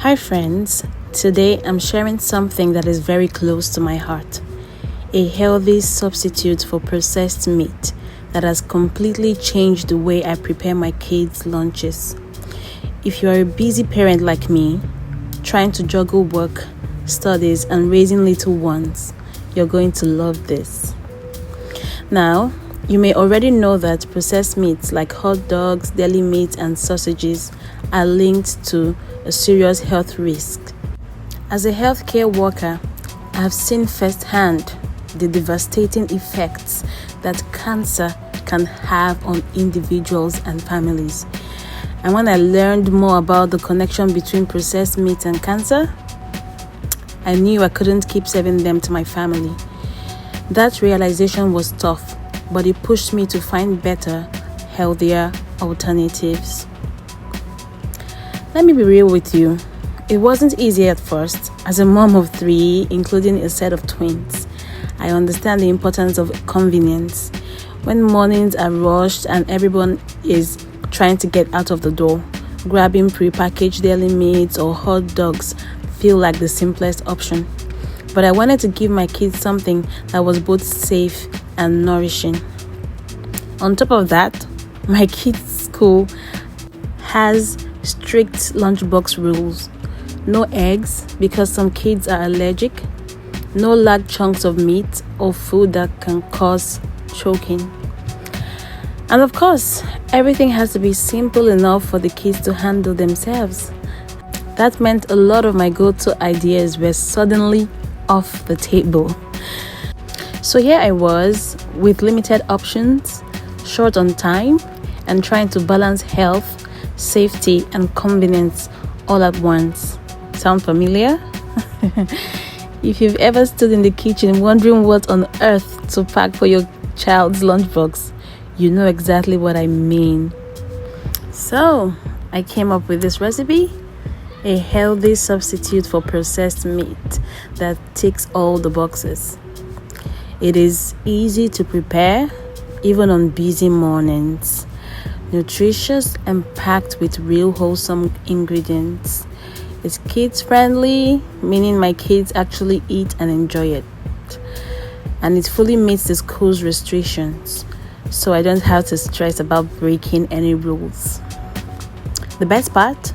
Hi friends, today I'm sharing something that is very close to my heart. A healthy substitute for processed meat that has completely changed the way I prepare my kids' lunches. If you are a busy parent like me, trying to juggle work, studies, and raising little ones, you're going to love this. Now, you may already know that processed meats like hot dogs, deli meat, and sausages are linked to a serious health risk. As a healthcare worker, I have seen firsthand the devastating effects that cancer can have on individuals and families. And when I learned more about the connection between processed meat and cancer, I knew I couldn't keep serving them to my family. That realization was tough, but it pushed me to find better, healthier alternatives. Let me be real with you. It wasn't easy at first. As a mom of 3, including a set of twins, I understand the importance of convenience. When mornings are rushed and everyone is trying to get out of the door, grabbing prepackaged deli meats or hot dogs feel like the simplest option. But I wanted to give my kids something that was both safe and nourishing. On top of that, my kids' school has strict lunchbox rules. No eggs because some kids are allergic. No large chunks of meat or food that can cause choking. And of course, everything has to be simple enough for the kids to handle themselves. That meant a lot of my go-to ideas were suddenly off the table. So here I was with limited options, short on time, and trying to balance health, safety, and convenience all at once. Sound familiar? If you've ever stood in the kitchen wondering what on earth to pack for your child's lunchbox, you know exactly what I mean. So, I came up with this recipe, a healthy substitute for processed meat that ticks all the boxes. It is easy to prepare, even on busy mornings. Nutritious and packed with real wholesome ingredients. It's kids friendly, meaning my kids actually eat and enjoy it. And it fully meets the school's restrictions, so I don't have to stress about breaking any rules. The best part?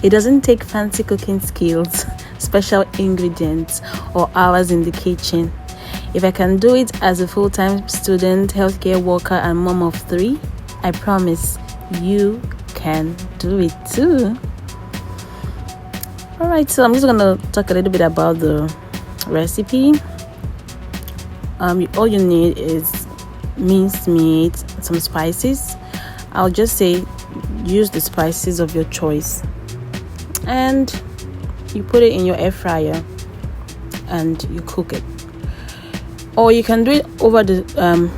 It doesn't take fancy cooking skills, special ingredients, or hours in the kitchen. If I can do it as a full-time student, healthcare worker, and mom of 3, I promise you can do it too. Alright, so I'm just gonna talk a little bit about the recipe. All you need is minced meat, some spices. I'll just say use the spices of your choice, and you put it in your air fryer and you cook it. Or you can do it over the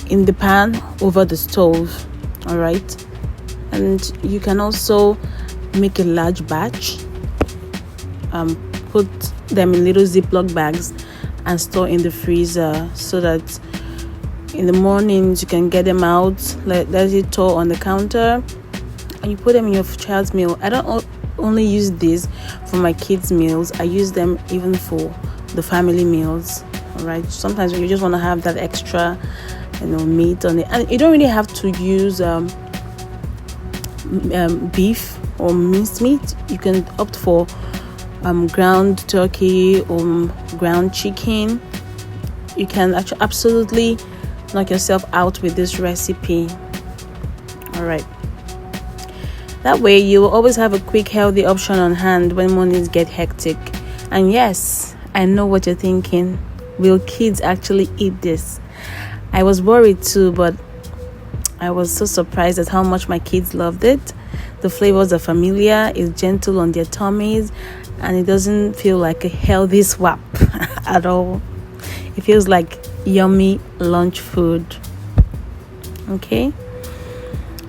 in the pan over the stove. All right, and you can also make a large batch, put them in little Ziploc bags and store in the freezer so that in the mornings you can get them out, let it thaw on the counter, and you put them in your child's meal. I don't only use these for my kids' meals, I use them even for the family meals. All right, sometimes when you just want to have that extra meat on it, and you don't really have to use beef or minced meat. You can opt for ground turkey or ground chicken. You can actually absolutely knock yourself out with this recipe. All right, that way you will always have a quick healthy option on hand when mornings get hectic. And yes, I know what you're thinking, will kids actually eat this? I was worried too, but I was so surprised at how much my kids loved it. The flavors are familiar, it's gentle on their tummies, and it doesn't feel like a healthy swap at all. It feels like yummy lunch food. Okay,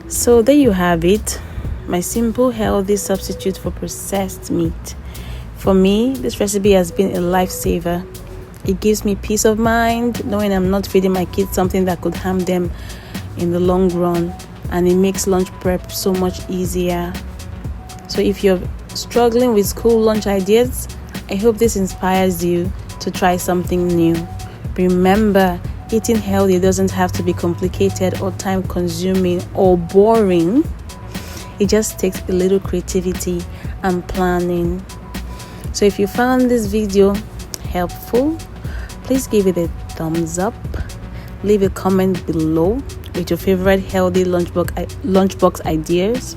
so there you have it, my simple healthy substitute for processed meat. For me, this recipe has been a lifesaver. It gives me peace of mind knowing I'm not feeding my kids something that could harm them in the long run, and it makes lunch prep so much easier. So if you're struggling with school lunch ideas? I hope this inspires you to try something new. Remember, eating healthy doesn't have to be complicated or time consuming or boring. It just takes a little creativity and planning. So if you found this video helpful, please give it a thumbs up. Leave a comment below with your favorite healthy lunchbox ideas.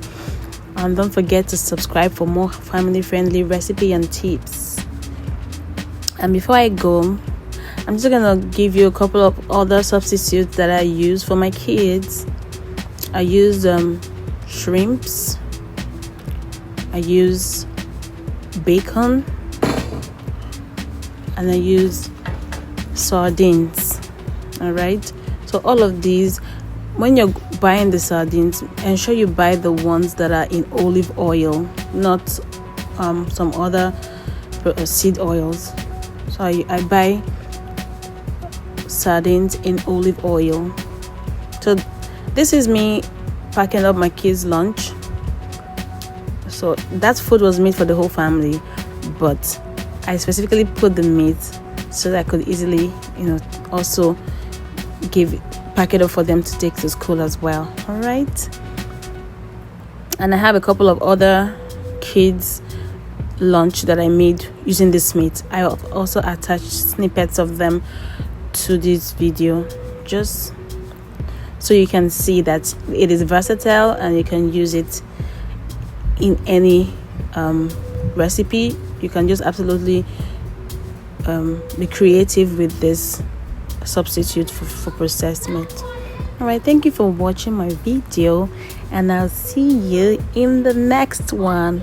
And don't forget to subscribe for more family-friendly recipe and tips. And before I go, I'm just gonna give you a couple of other substitutes that I use for my kids. I use shrimps. I use bacon, and I use sardines. Alright, so all of these, when you're buying the sardines, ensure you buy the ones that are in olive oil, not some other seed oils. So I buy sardines in olive oil. So this is me packing up my kids' lunch. So that food was made for the whole family, but I specifically put the meat so that I could easily, also pack it up for them to take to school as well. All right. And I have a couple of other kids' lunch that I made using this meat. I have also attached snippets of them to this video, just so you can see that it is versatile and you can use it in any recipe. You can just absolutely be creative with this substitute for processed meat. All right, thank you for watching my video, and I'll see you in the next one.